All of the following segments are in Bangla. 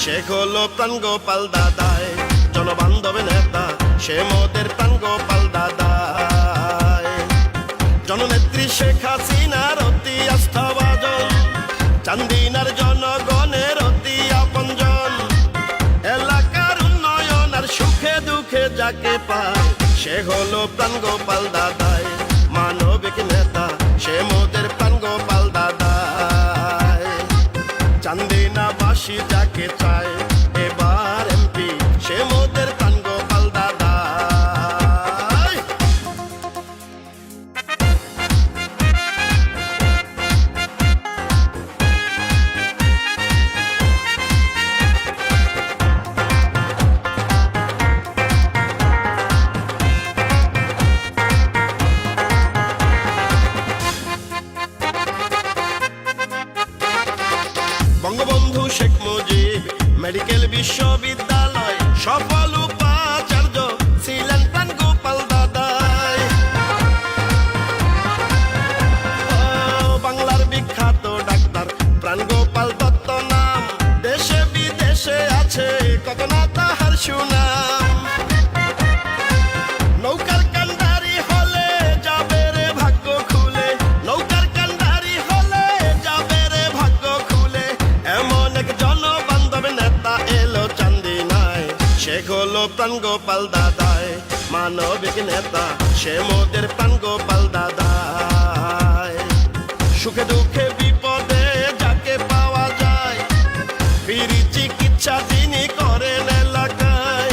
সে হলো প্রাণ গোপাল দাদায়, জনবান্ধব নেতা সে মোদের প্রাণ গোপাল দাদায়। জননেত্রী শেখ হাসিনার অতি আস্থাভাজন, চান্দিনার জনগণের অতি আপনজন। এলাকার উন্নয়ন আর সুখে দুঃখে যাকে পায় সে হলো প্রাণ গোপাল দাদায়। মানবিক নেতা সে মোদের প্রাণ গোপাল দাদায়। চান্দিনাবাসী যাকে চায় এবার এমপি সে মোদের প্রাণ গোপাল দাদায়। বঙ্গবন্ধু শেখ মুজিব মেডিকেল বিশ্ববিদ্যালয় সফল উপাচার্য ছিলেন প্রাণ গোপাল দাদায়। বাংলার বিখ্যাত ডাক্তার প্রাণ গোপাল দত্ত নাম, দেশে বিদেশে আছে কত না তাহার সুনাম। নৌকার কান্ডারি হলে যাবে রে ভাগ্য খুলে, নৌকার কান্ডারি হলে যাবে রে ভাগ্য খুলে। এমন এক জনবান্ধব নেতা এলো চান্দিনায়, সে হলো প্রাণ গোপাল দাদায়। মানবিক নেতা সে মোদের প্রাণ গোপাল দাদায়। সুখে দুঃখে বিপদে যাকে পাওয়া যায়, ফ্রি চিকিৎসা তিনি করেন এলাকায়।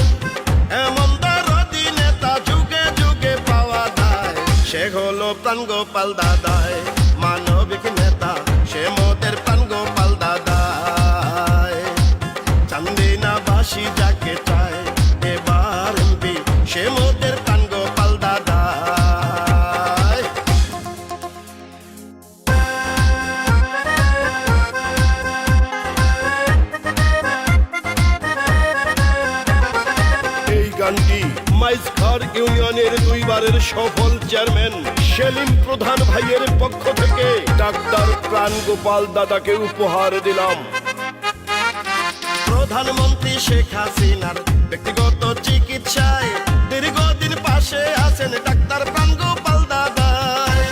এমন দরদি নেতা যুগে যুগে পাওয়া যায়, সে হলো প্রাণ গোপাল দাদায়। মানবিক নেতা সে মোদের প্রাণ গোপাল দাদায়। চান্দিনাবাসী যাকে চায় এবার এমপি সে মোদের প্রাণ গোপাল দাদায়। এই গানটি মাইজখার ইউনিয়নের দুইবারের সফল চেয়ারম্যান সেলিম প্রধান ভাইয়ের পক্ষ থেকে ডাক্তার প্রাণ গোপাল দাদাকে উপহার দিলাম। প্রধানমন্ত্রী শেখ হাসিনার ব্যক্তিগত চিকিৎসায় দীর্ঘদিন পাশে আছেন ডাক্তার প্রাণ গোপাল দাদায়।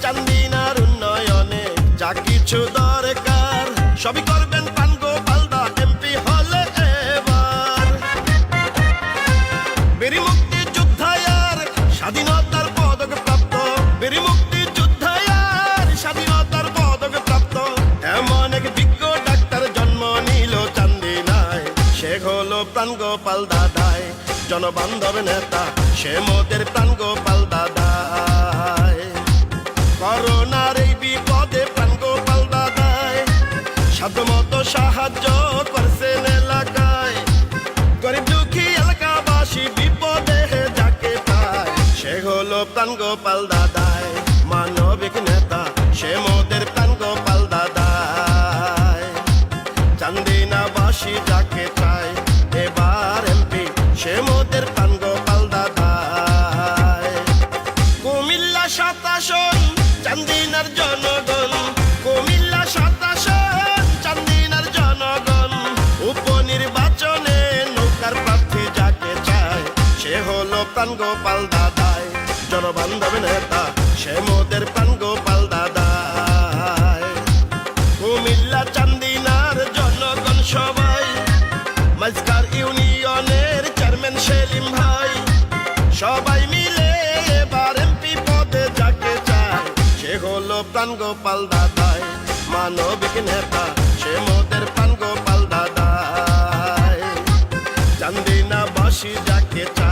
চান্দিনার উন্নয়নে যা কিছু দরকার সবই করবেন প্রাণ গোপাল দা এমপি হলে এবার। বীর মুক্তি যোদ্ধায়ার স্বাধীনতার পদক প্রাপ্ত, বীর মুক্তি যোদ্ধায়ার স্বাধীনতার পদক প্রাপ্ত। এমন এক বিজ্ঞ ডাক্তার জন্ম নিল চান্দিনায়, সে হলো প্রাণ গোপাল দাদায়। জনবান্ধব নেতা সে মোদের প্রাণ গোপাল দাদায়। করোনার এই বিপদে প্রাণ গোপাল দাদায় সাধ্যমতো সাহায্য করছেন এলাকায়। গরিব দুঃখী এলাকাবাসী বিপদে যাকে পায় সে হলো প্রাণ গোপাল দাদায়। মানবিক নেতা সে মোদের প্রাণ গোপাল দাদায়। চান্দিনাবাসী যাকে চায় এবার এমপি সে মোদের প্রাণ গোপাল দাদায়। কুমিল্লা 7 আসন চান্দিনার জনগণ, কুমিল্লা 7 আসন চান্দিনার জনগণ। উপনির্বাচনে নৌকার প্রার্থী যাকে চায় সে হলো প্রাণ গোপাল দাদায়। জনবান্ধব নেতা সে মোদের প্রাণ গোপাল দাদায়। কুমিল্লা চান্দিনার জনগণ সবাই, মাইজখার ইউনিয়নের চেয়ারম্যান সেলিম ভাই, সবাই মিলে এবার এমপি পদে যাকে চায় সে হলো প্রাণ গোপাল দাদায়। মানবিক নেতা সে মোদের প্রাণ গোপাল দাদায়। চান্দিনাবাসী যাকে চায়